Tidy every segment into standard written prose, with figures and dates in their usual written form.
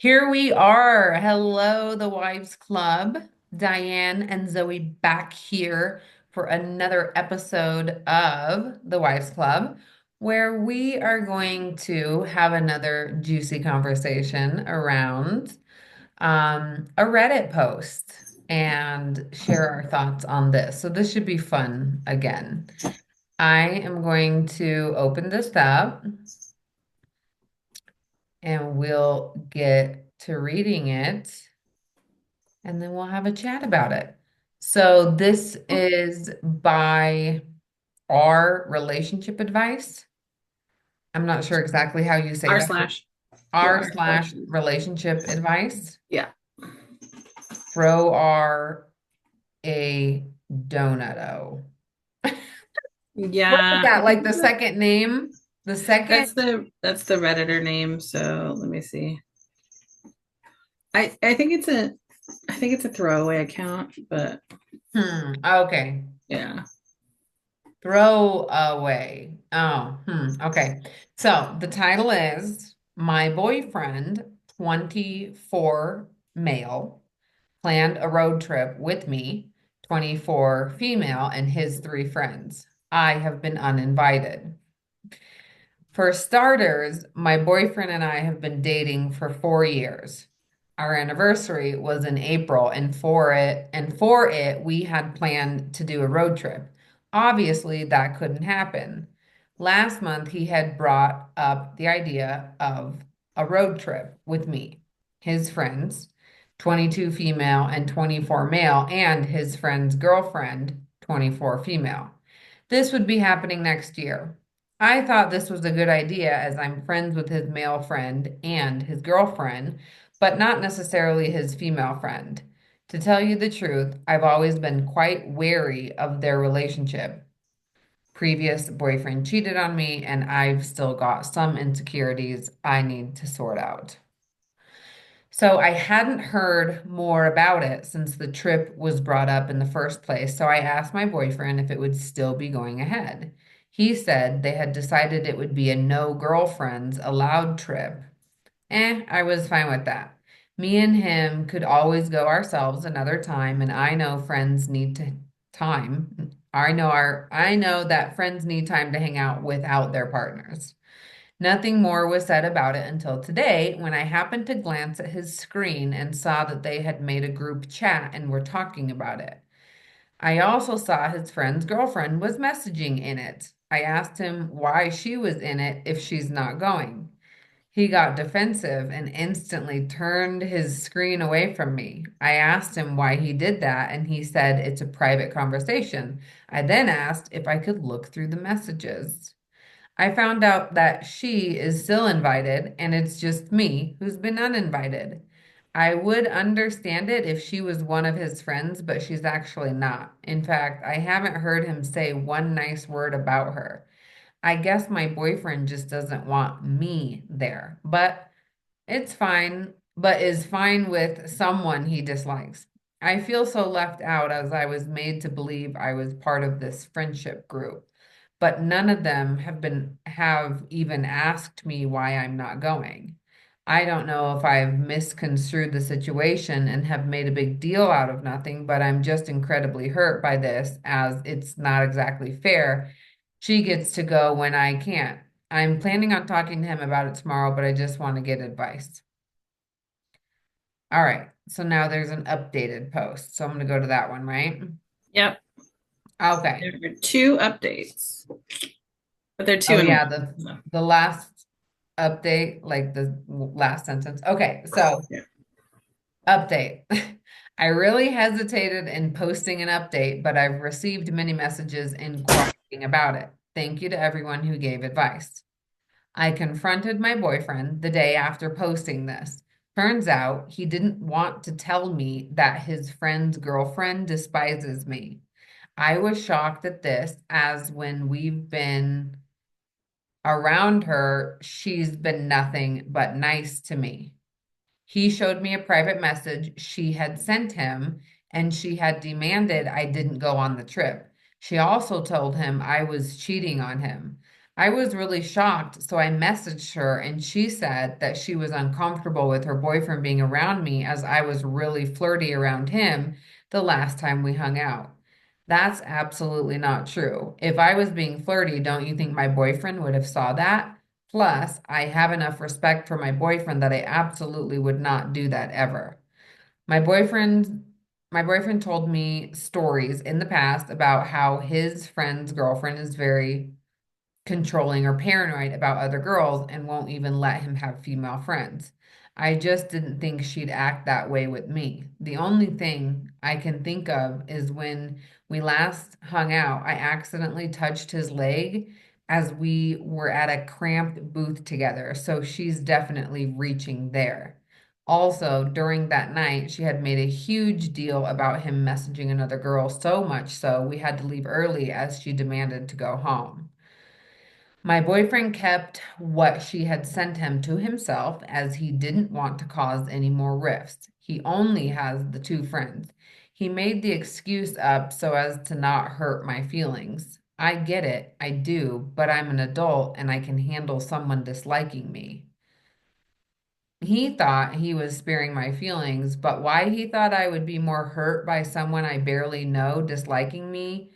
Here we are. Hello, the Wives Club. Diane and Zoe back here for another episode of the Wives Club, where we are going to have another juicy conversation around a Reddit post and share our thoughts on this. So this should be fun again. I am going to open this up and we'll get to reading it. And then we'll have a chat about it. So this is by our relationship advice. I'm not sure exactly how you say R that. slash R PR slash. slash relationship advice. Yeah. Throw R a donut. What is Yeah. I that? think Like the second name? The second? that's the Redditor name. So let me see. I think it's a throwaway account, but Okay. yeah. Throw away. Okay. So the title is My Boyfriend, 24 male, planned a road trip with me, 24 female, and his three friends. I have been uninvited. For starters, my boyfriend and I have been dating for 4 years. Our anniversary was in April, and for it, we had planned to do a road trip. Obviously, that couldn't happen. Last month, he had brought up the idea of a road trip with me, his friends, 22 female and 24 male, and his friend's girlfriend, 24 female. This would be happening next year. I thought this was a good idea as I'm friends with his male friend and his girlfriend, but not necessarily his female friend. To tell you the truth, I've always been quite wary of their relationship. Previous boyfriend cheated on me, and I've still got some insecurities I need to sort out. So I hadn't heard more about it since the trip was brought up in the first place. So I asked my boyfriend if it would still be going ahead. He said they had decided it would be a no girlfriends allowed trip. I was fine with that. Me and him could always go ourselves another time, and I know friends need to time. I know that friends need time to hang out without their partners. Nothing more was said about it until today, when I happened to glance at his screen and saw that they had made a group chat and were talking about it. I also saw his friend's girlfriend was messaging in it. I asked him why she was in it if she's not going. He got defensive and instantly turned his screen away from me. I asked him why he did that, and he said it's a private conversation. I then asked if I could look through the messages. I found out that she is still invited and it's just me who's been uninvited. I would understand it if she was one of his friends, but she's actually not. In fact, I haven't heard him say one nice word about her. I guess my boyfriend just doesn't want me there, but it's fine, but is fine with someone he dislikes. I feel so left out as I was made to believe I was part of this friendship group, but none of them have even asked me why I'm not going. I don't know if I've misconstrued the situation and have made a big deal out of nothing, but I'm just incredibly hurt by this as it's not exactly fair. She gets to go when I can't. I'm planning on talking to him about it tomorrow, but I just want to get advice. All right. So now there's an updated post. So I'm going to go to that one, right? Yep. Okay. There are two updates, but they're two Oh in yeah, one. the So, the last update, like the last sentence. Okay, so yeah. update. I really hesitated in posting an update, but I've received many messages inquiring about it. Thank you to everyone who gave advice. I confronted my boyfriend the day after posting this. Turns out he didn't want to tell me that his friend's girlfriend despises me. I was shocked at this, as when we've been around her, she's been nothing but nice to me. He showed me a private message she had sent him, and she had demanded I didn't go on the trip. She also told him I was cheating on him. I was really shocked, so I messaged her and she said that she was uncomfortable with her boyfriend being around me as I was really flirty around him the last time we hung out. That's absolutely not true. If I was being flirty, don't you think my boyfriend would have saw that? Plus, I have enough respect for my boyfriend that I absolutely would not do that ever. My boyfriend my boyfriend told me stories in the past about how his friend's girlfriend is very controlling or paranoid about other girls and won't even let him have female friends. I just didn't think she'd act that way with me. The only thing I can think of is when we last hung out, I accidentally touched his leg as we were at a cramped booth together. So she's definitely reaching there. Also, during that night, she had made a huge deal about him messaging another girl, so much so we had to leave early as she demanded to go home. My boyfriend kept what she had sent him to himself as he didn't want to cause any more rifts. He only has the two friends. He made the excuse up so as to not hurt my feelings. I get it, I do, but I'm an adult and I can handle someone disliking me. He thought he was sparing my feelings, but why he thought I would be more hurt by someone I barely know disliking me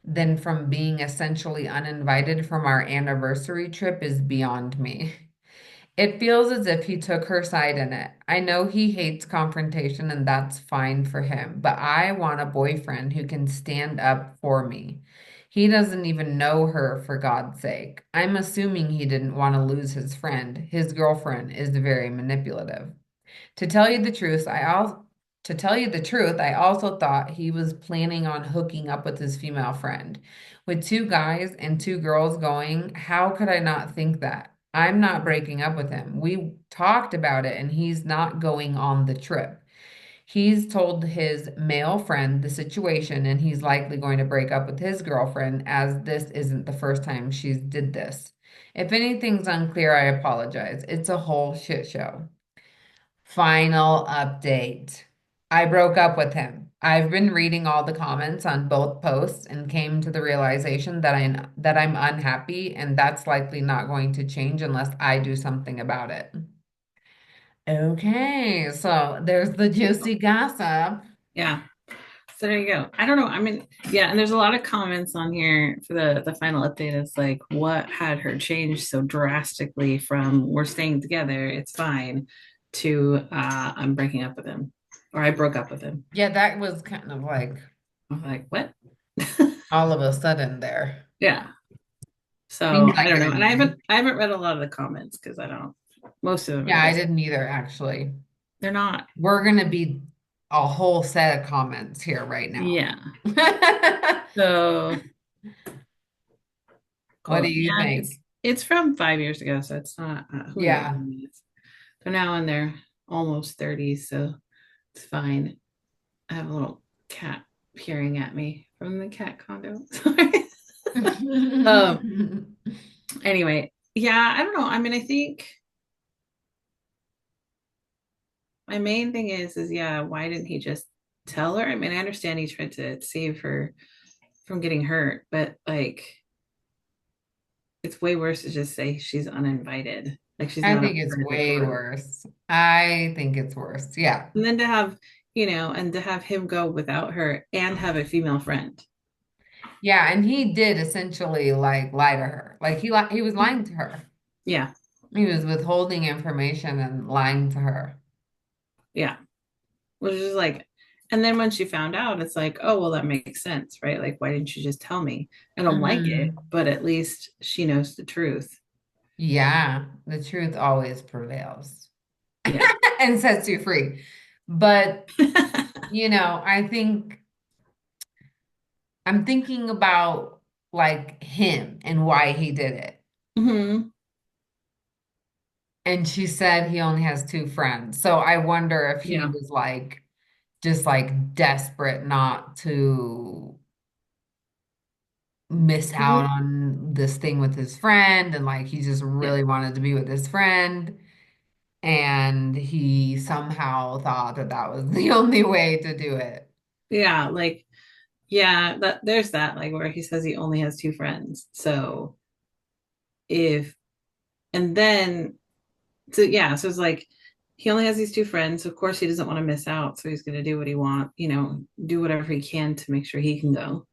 than from being essentially uninvited from our anniversary trip is beyond me. It feels as if he took her side in it. I know he hates confrontation and that's fine for him, but I want a boyfriend who can stand up for me. He doesn't even know her, for God's sake. I'm assuming he didn't want to lose his friend. His girlfriend is very manipulative. To tell you the truth, I also thought he was planning on hooking up with his female friend. With two guys and two girls going, how could I not think that? I'm not breaking up with him. We talked about it and he's not going on the trip. He's told his male friend the situation and he's likely going to break up with his girlfriend as this isn't the first time she's did this. If anything's unclear, I apologize. It's a whole shit show. Final update. I broke up with him. I've been reading all the comments on both posts and came to the realization that I'm unhappy and that's likely not going to change unless I do something about it. Okay, so there's the juicy gossip. Yeah. So there you go. I don't know. I mean, yeah, and there's a lot of comments on here for the final update. It's like, what had her change so drastically from we're staying together, it's fine, to I'm breaking up with him, or I broke up with him. Yeah, that was kind of like I'm like, what? all of a sudden there. Yeah. So Seems I like don't it know, and anyway. I haven't read a lot of the comments because I don't. Most of them are Yeah, I just didn't either, actually. they're not. We're gonna be a whole set of comments here right now. Yeah. So What do cool. you Yeah, and think? it's from 5 years ago, so it's not. Who knows Yeah. when it is. They're now in their almost 30s, so it's fine. I have a little cat peering at me from the cat condo. Sorry. um. Anyway, yeah, I don't know. I mean, I think my main thing is yeah, why didn't he just tell her? I mean, I understand he tried to save her from getting hurt, but like, it's way worse to just say she's uninvited, like she's I not a think it's part of the way group, worse. I think it's worse. Yeah. and then to have and to have him go without her and have a female friend. Yeah, and he did essentially like lie to her. Like he was lying to her. Yeah, He was withholding information and lying to her. yeah. Which is like, and then when she found out, it's like, oh, well, that makes sense, right? Like, why didn't you just tell me? I don't like it, Hmm. but at least she knows the truth. Yeah, the truth always prevails Yeah. and sets you free. But, I think I'm thinking about like him and why he did it. Hmm. And she said he only has two friends. So I wonder if he Yeah. was like just like desperate not to miss out Mhm. on this thing with his friend and like he just Yeah. really wanted to be with his friend and he somehow thought that that was the only way to do it. Yeah. Like, yeah, that there's that, like, where he says he only has two friends. So, if, and then, so yeah, so it's like he only has these two friends. So of course, he doesn't want to miss out. So he's going to do what he wants, do whatever he can to make sure he can go.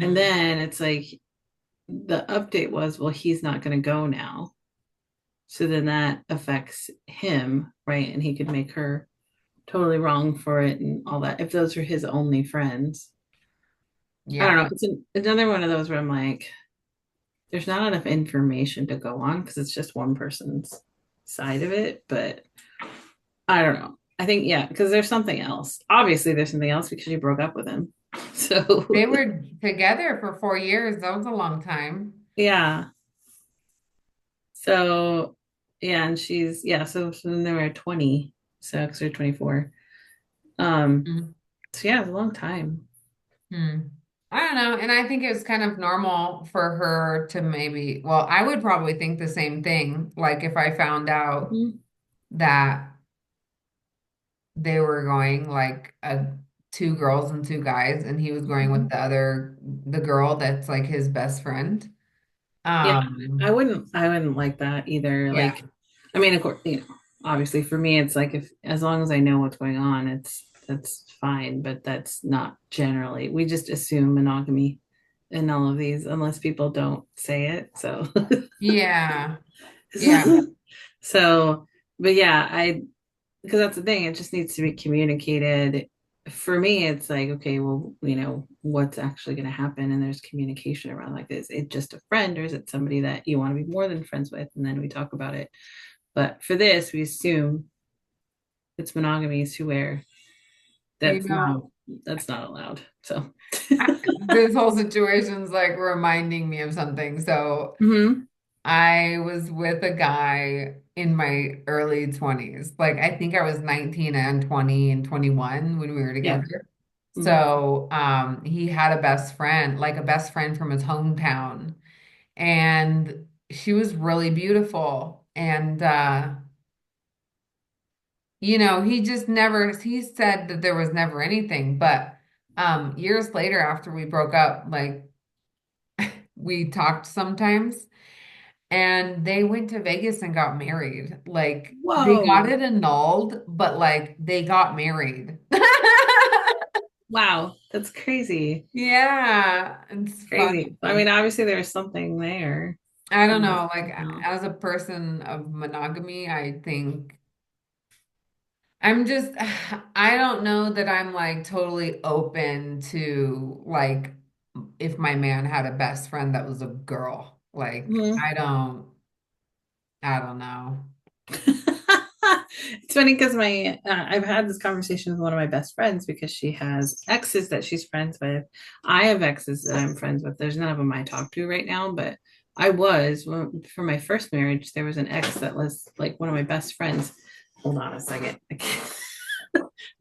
And Hmm. then it's like the update was, well, he's not going to go now. So then that affects him, right? And he could make her totally wrong for it and all that if those are his only friends. I don't Yeah. know. It's another one of those where I'm like, there's not enough information to go on because it's just one person's side of it. But I don't know. I think, yeah, because there's something else. Obviously, there's something else because you broke up with him. So, They were together for 4 years. That was a long time. yeah. So, yeah. And yeah. So then they were 20. So, because they're 24. Um, Mm. so yeah, it's a long time. Hmm. I don't know. And I think it was kind of normal for her to maybe, well, I would probably think the same thing. Like if I found out Mhm. that they were going like two girls and two guys, and he was going with the girl that's like his best friend. Yeah, Um, I wouldn't like that either. yeah. Like, I mean, of course, obviously for me, it's like if as long as I know what's going on, that's fine. But that's not generally. We just assume monogamy in all of these, unless people don't say it. So, Yeah. Yeah. so, but yeah, because that's the thing. It just needs to be communicated. For me, it's like, okay, well, what's actually going to happen, and there's communication around like this. It just a friend, or is it somebody that you want to be more than friends with, and then we talk about it. But for this, we assume it's monogamy to where You that's not know, that's not allowed. So, this whole situation's like reminding me of something. So hmm, I was with a guy in my early 20s. Like I think I was 19 and 20 and 21 when we were yeah, together. hmm, So he had a best friend, like a best friend from his hometown. And she was really beautiful. And he just never he said that there was never anything. But years later after we broke up, like we talked sometimes. And they went to Vegas and got married. Like they got whoa, it annulled, but like they got married. wow, that's crazy, Yeah, it's crazy. I funny. mean, obviously there's something there. I don't Unless, know, like as a person of monogamy, I think I'm just I don't know that I'm like totally open to like if my man had a best friend that was a girl. Like Mhm. I don't know. It's funny because my I've had this conversation with one of my best friends because she has exes that she's friends with. I have exes that I'm friends with. There's none of them I talk to right now, but I was for my first marriage. There was an ex that was like one of my best friends. Hold on a second.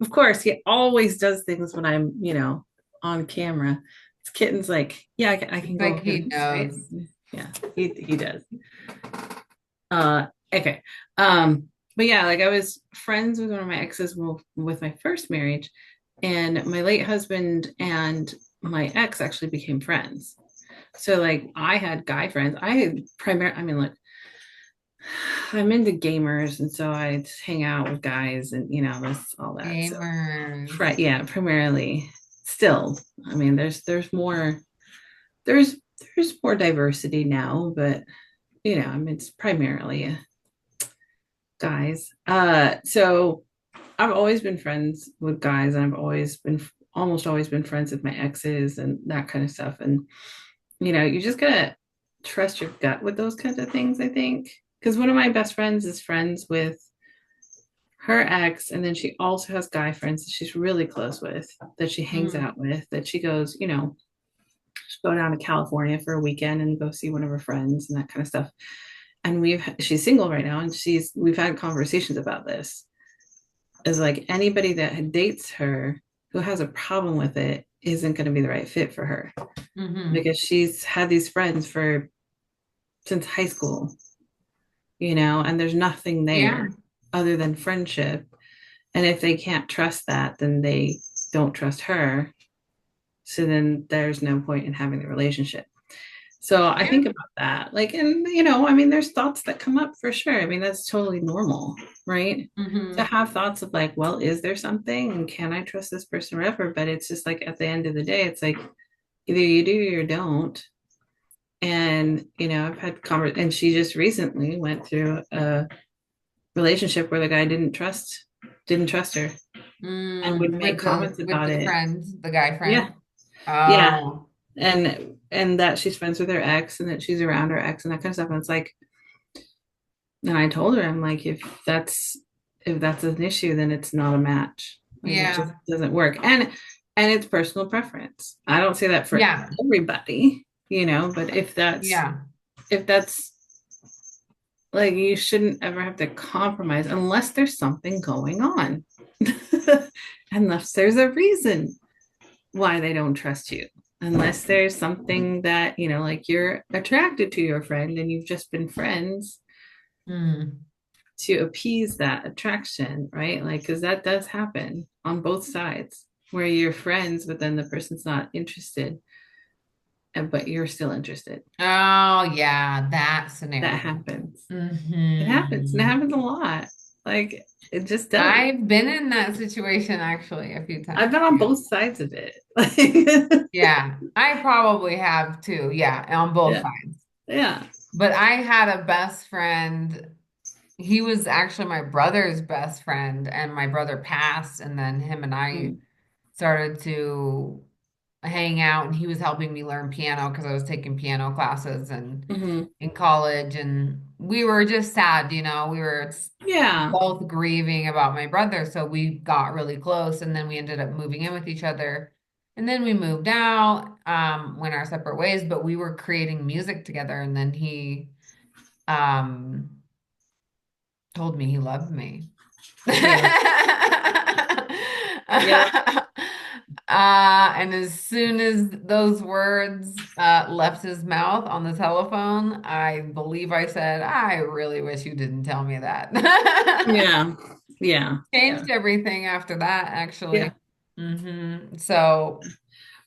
Of course, he always does things when I'm, on camera. This kitten's like, yeah, I It's can go like over he this, right? knows. Yeah, he does. Okay. But yeah, like I was friends with one of my exes with my first marriage, and my late husband and my ex actually became friends. So like I had guy friends. I had I mean, like I'm into gamers, and so I hang out with guys, and this all that. So Gamers. right, yeah, primarily. Still, I mean, there's there's more diversity now, but I mean, it's primarily guys. So I've always been friends with guys, and I've almost always been friends with my exes and that kind of stuff. And you just gotta trust your gut with those kinds of things, I think. Because one of my best friends is friends with her ex, and then she also has guy friends that she's really close with, that she hangs Mm, out with, that she goes, she'll go down to California for a weekend and go see one of her friends and that kind of stuff. And she's single right now, and we've had conversations about this, is like anybody that dates her who has a problem with it isn't going to be the right fit for her, hmm. because she's had these friends for since high school, and there's nothing Yeah. there other than friendship. And if they can't trust that, then they don't trust her. So then there's no point in having the relationship. So I Yeah. think about that. Like, and I mean, there's thoughts that come up for sure. I mean, that's totally normal, right? To Hmm. have thoughts of like, well, is there something? And can I trust this person forever? But it's just like at the end of the day, it's like either you do or you don't. And, I've had and she just recently went through a relationship where the guy didn't trust her and would Mm, make comments with about the it. friend, the guy Yeah. friend. Yeah. Oh, And that she's friends with her ex and that she's around her ex and that kind of stuff. And it's like, and I told her, I'm like, if that's an issue, then it's not a match. Like it just yeah. doesn't work. And it's personal preference. I don't say that for Yeah. everybody, but Yeah. if that's like you shouldn't ever have to compromise unless there's something going on. Unless there's a reason why they don't trust you. Unless there's something that, like you're attracted to your friend and you've just been friends Mm. to appease that attraction, right? Like, because that does happen on both sides where you're friends, but then the person's not interested, but you're still interested. Oh, yeah, that That scenario. happens. It happens. And it Hmm. happens a lot. Like, it just does. I've been in that situation actually a few I've times. been on Yeah. both sides of it. Like, Yeah, I probably have too. Yeah, on both yeah. sides. Yeah. But I had a best friend. He was actually my brother's best friend, and my brother passed, and then him and I Mm-hmm. started to hang out, and he was helping me learn piano because I was taking piano classes and Mm-hmm. in college, and we were just sad, we were Yeah. both grieving about my brother, so we got really close, and then we ended up moving in with each other. And then we moved out, went our separate ways, but we were creating music together, and then he um told me he loved me. Yeah. Yeah. And as soon as those words left his mouth on the telephone, I believe I said, I really wish you didn't tell me that. Yeah. Yeah. Yeah. Changed everything after that, actually. Yeah. So,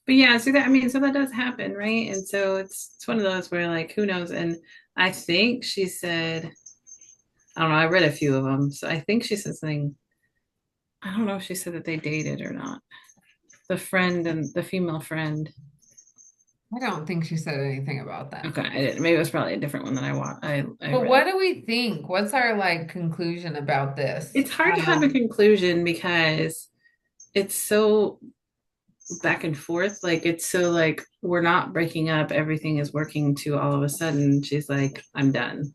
But yeah, so that I mean, so that does happen, right? And so it's one of those where like who knows? And I think she said, I don't know, I read a few of them. So I think she said something, I don't know if she said that they dated or not. The friend and the female friend. I don't think she said anything about that. Okay, I didn't. Maybe it was probably a different one that I But what read. do we think? What's our like conclusion about this? It's hard to have a conclusion because it's so back and forth. Like it's so like we're not breaking up, everything is working to all of a sudden she's like, I'm done.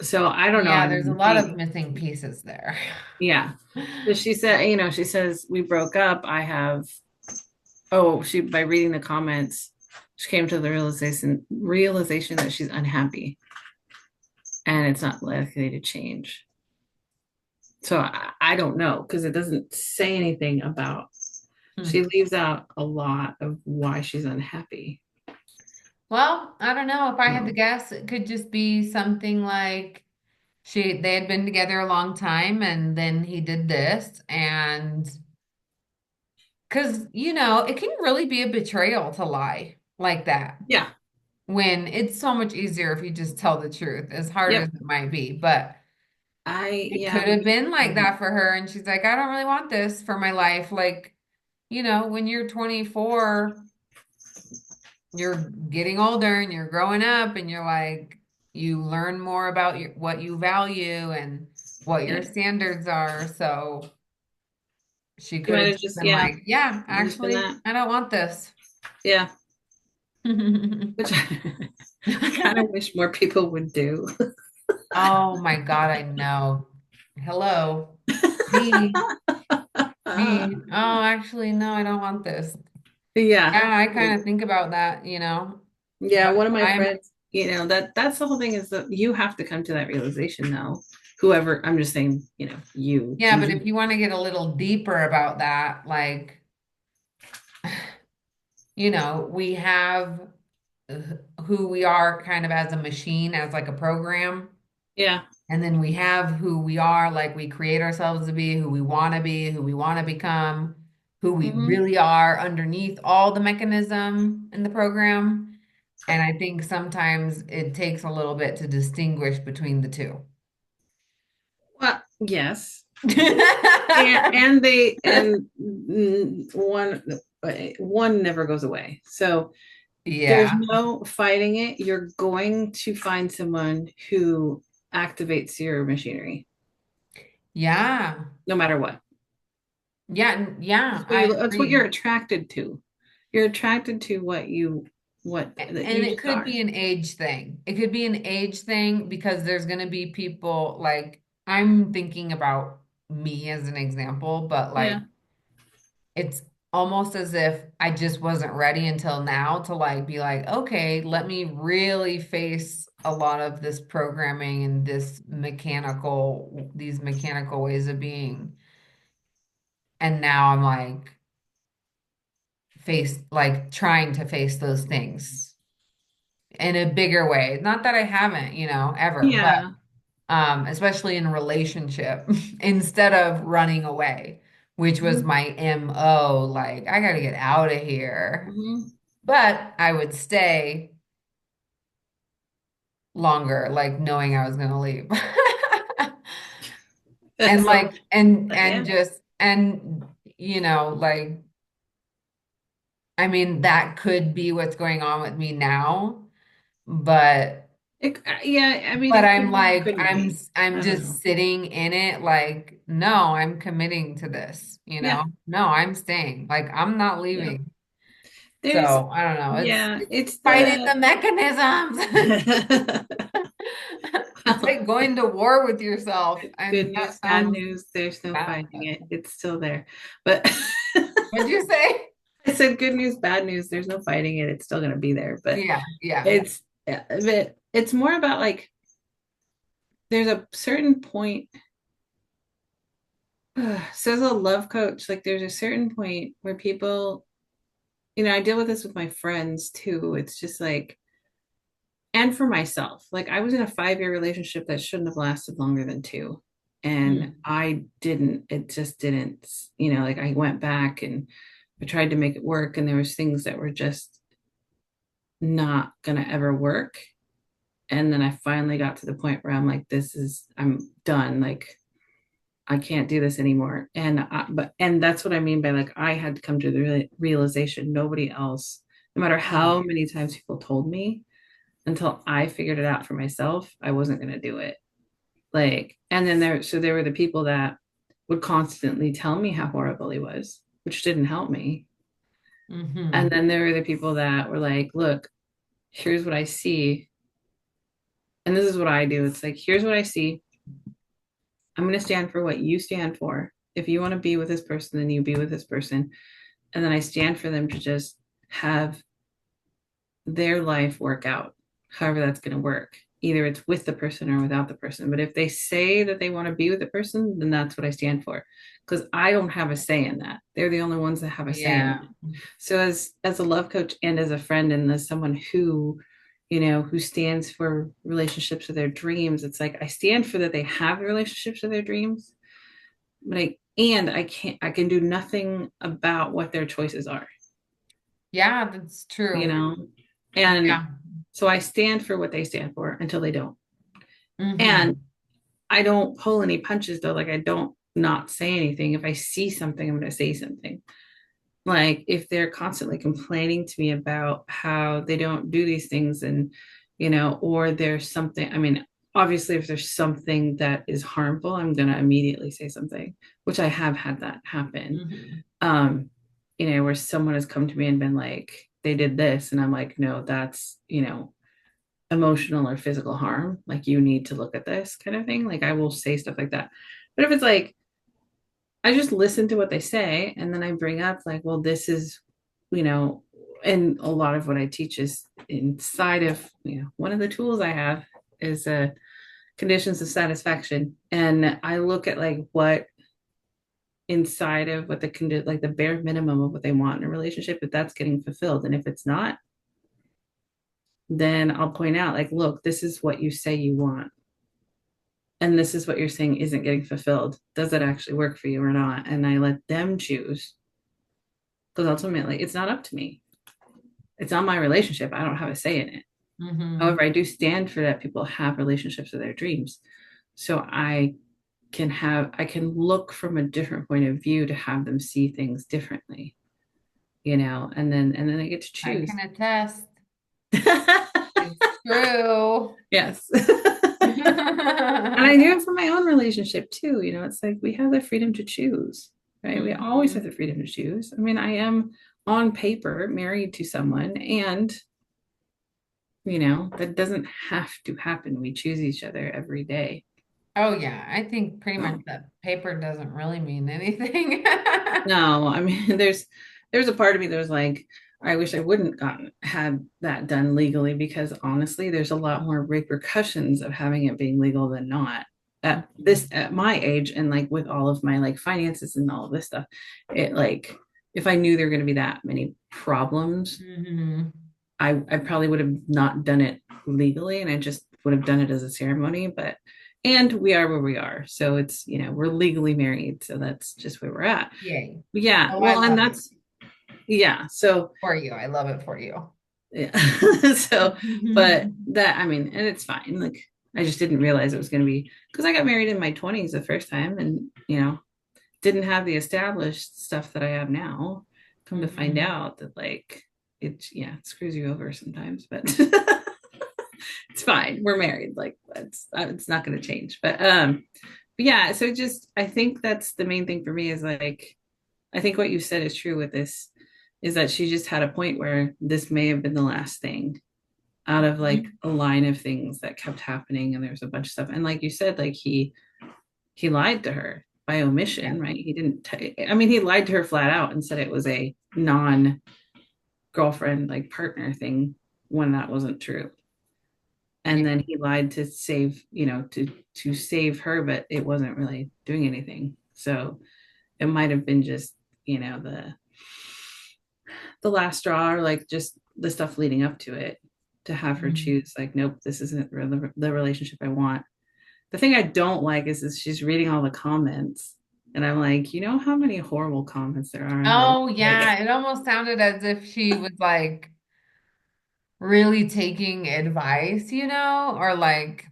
So I don't know. Yeah, I there's a mean, lot of missing pieces there. yeah. So she said, she says we broke up. She by reading the comments, she came to the realization that she's unhappy and it's not likely to change. So I don't know because it doesn't say anything about, she Hmm. leaves out a lot of why she's unhappy. Well, I don't know. If I had to So, guess, it could just be something like they had been together a long time and then he did this and because it can really be a betrayal to lie like that yeah. when it's so much easier if you just tell the truth, as hard as Yep. it might be. But it Yeah. could have been like Mhm. that for her and she's like, I don't really want this for my life. Like, when you're 24, you're getting older and you're growing up and you're like you learn more about what you value and what your Yeah. standards are. So she She could might have have just just, been yeah, like, yeah, just been actually, that. I don't want this. Yeah. Which I kind of wish more people would do. Oh my God, I know. Hello. Me, me. Oh, actually, no, I don't want this. Yeah. Yeah, I kind of think about that, Yeah, but one of my I'm, friends, that's the whole thing is that you have to come to that realization now. Whoever, I'm just saying, you yeah, in but if general. you want to get a little deeper about that, like, we have who we are kind of as a machine, as like a program. Yeah. And then we have who we are, like we create ourselves to be, who we want to be, who we want to become, who we Hmm. really are underneath all the mechanism in the program. And I think sometimes it takes a little bit to distinguish between the two. Well, yes. And they and one never goes away. So there's Yeah. no fighting it. You're going to find someone who activates your machinery, Yeah. no matter what. Yeah. Yeah. I That's what you're agree. attracted to. You're attracted to what that And you it just could are. be an age thing. It could be an age thing because there's going to be people like I'm thinking about me as an example, but Yeah. like it's almost as if I just wasn't ready until now to like be like, okay, let me really face a lot of this programming and these mechanical ways of being. And now I'm like trying to face those things in a bigger way. Not that I haven't, ever, but Yeah. especially in a relationship instead of running away, which was Mhm. my MO, like I gotta get out of here. Mhm. But I would stay longer, like knowing I was gonna leave. And So, like and yeah. just and like I mean that could be what's going on with me now, but Yeah, I mean, but it I'm could be, like couldn't be. I'm I don't know. just sitting in it like no, I'm committing to this, Yeah. No, I'm staying. Like I'm not Yeah. leaving. There's, So, I don't know. yeah, It's it's fighting the the mechanisms. It's like going to war with yourself and good that news, bad sounds news. There's no bad. fighting it. It's still there. But What'd you say? I said good news, bad news. There's no fighting it. It's still going to be there. But Yeah, yeah. it's more about like there's a certain point. So as a love coach, like there's a certain point where people, I deal with this with my friends too. It's just like, and for myself, like I was in a 5 year relationship that shouldn't have lasted longer than two. And Mm, I didn't, it just didn't, like I went back and I tried to make it work. And there was things that were just not gonna ever work. And then I finally got to the point where I'm like, I'm done. Like I can't do this anymore. And that's what I mean by like I had to come to the realization nobody else, no matter mm. how many times people told me, until I figured it out for myself, I wasn't gonna do it. Like, and then there were the people that would constantly tell me how horrible he was, which didn't help me. And Mm-hmm. then there were the people that were like, look, here's what I see. And this is what I do. It's like, here's what I see. I'm going to stand for what you stand for. If you want to be with this person, then you be with this person. And then I stand for them to just have their life work out, however that's going to work. Either it's with the person or without the person. But if they say that they want to be with the person, then that's what I stand for. Because I don't have a say in that. They're the only ones that have a say in Yeah. that. So as a love coach and as a friend and as someone who stands for relationships of their dreams, it's like I stand for that they have the relationships of their dreams, but I can do nothing about what their choices are, Yeah, that's you true. know? And Yeah. so I stand for what they stand for until they don't. And Mm-hmm. I don't pull any punches though. Like I don't not say anything. If I see something, I'm going to say something. Like if they're constantly complaining to me about how they don't do these things and or there's something, I mean, obviously if there's something that is harmful, I'm going to immediately say something, which I have had that happen. Mm-hmm. um where someone has come to me and been like they did this and I'm like no, that's emotional or physical harm, like you need to look at this kind of thing. Like I will say stuff like that. But if it's like I just listen to what they say and then I bring up like, well, this is, you know, and a lot of what I teach is inside of, one of the tools I have is conditions of satisfaction. And I look at like what inside of what like the bare minimum of what they want in a relationship, if that's getting fulfilled. And if it's not, then I'll point out like, look, this is what you say you want. And this is what you're saying isn't getting fulfilled. Does it actually work for you or not? And I let them choose because ultimately it's not up to me. it's on my relationship. I don't have a say in it. Mm-hmm. However, I do stand for that people have relationships of their dreams. So I can look from a different point of view to have them see things differently, and then I get to I choose. can attest. It's true. Yes. And I do it for my own relationship too. It's like we have the freedom to choose, right? We always have Mhm. the freedom to choose. I mean, I am on paper married to someone, and that doesn't have to happen. We choose each other every day. Oh yeah, I think pretty much So, that paper doesn't really mean anything. no, I mean, there's a part of me that was like, I wish I wouldn't gotten had that done legally because honestly, there's a lot more repercussions of having it being legal than not. Mhm. At my age and like with all of my like finances and all of this stuff, it like if I knew there were going to be that many problems, Mhm. I probably would have not done it legally and I just would have done it as a ceremony. And we are where we are. So we're legally married. So that's just where we're at. Yay. Yeah. Oh, I Well, and love it yeah. So, for you. I love it for you. yeah. So, but that, I mean, and it's fine. Like, I just didn't realize it was going to be because I got married in my 20s the first time and, didn't have the established stuff that I have now. Come to find Mhm. out that, like, it screws you over sometimes, but it's fine. We're married. Like, it's not going to change. But yeah. So just, I think that's the main thing for me is like, I think what you said is true with this is that she just had a point where this may have been the last thing out of like Mhm. a line of things that kept happening and there was a bunch of stuff and like you said like he lied to her by Yeah. omission, right? He didn't I mean he lied to her flat out and said it was a non girlfriend like partner thing when that wasn't true, Yeah. and then he lied to save to save her but it wasn't really doing anything, so it might have been just the last straw or like just the stuff leading up to it to have her Mhm. choose like nope, this isn't the relationship I want. The thing I don't like is she's reading all the comments and I'm like, how many horrible comments there are on here, Oh like, yeah, it almost sounded as if she was like really taking advice, or like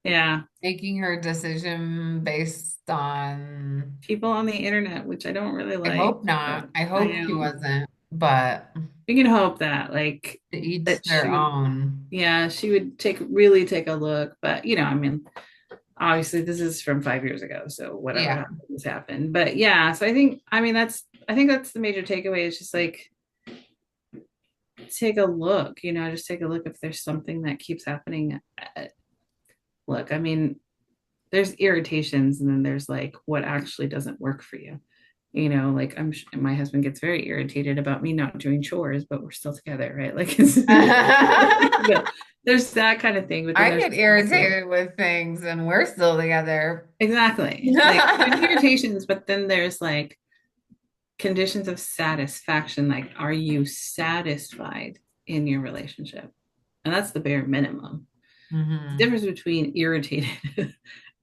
yeah, making her decision based on. people on the internet, which I don't really I like, hope but not. I I hope she know wasn't, but we can hope that like to each that she their would, own. yeah, she would take a look, but I mean obviously this is from 5 years ago, so whatever Yeah. happened has happened. But yeah, so I think that's the major takeaway is just like take a look, just take a look if there's something that keeps happening. Look, I mean, there's irritations and then there's like what actually doesn't work for you. Like my husband gets very irritated about me not doing chores, but we're still together, right? Like but I there's that kind of thing, but then there's get also irritated with things and we're still together. exactly like there's irritations, but then there's like conditions of satisfaction. Like, are you satisfied in your relationship? And that's the bare minimum. The Hmm. difference between irritated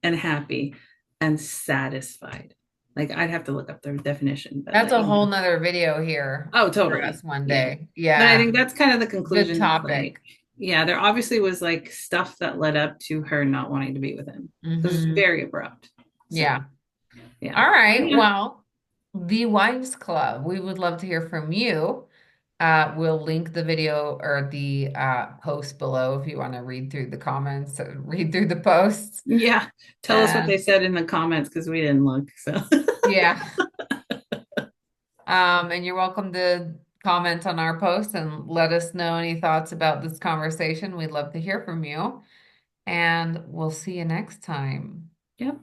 and happy and satisfied. Like, I'd have to look up the definition, but That's a whole nother video here oh, for us totally. one Yeah. day. But I Yeah. think that's kind of the Good conclusion is like, topic. yeah, there obviously was like stuff that led up to her not wanting to be with him because it's Hmm. very abrupt. So, Yeah. yeah. All right. Yeah. Well, the Wives Club, we would love to hear from you. We'll link the video or the post below if you want to read through the comments, read through the posts. Yeah. Tell us what Uh, they said in the comments because we didn't look. So, yeah. And you're welcome to comment on our post and let us know any thoughts about this conversation. We'd love to hear from you, and we'll see you next time. yep.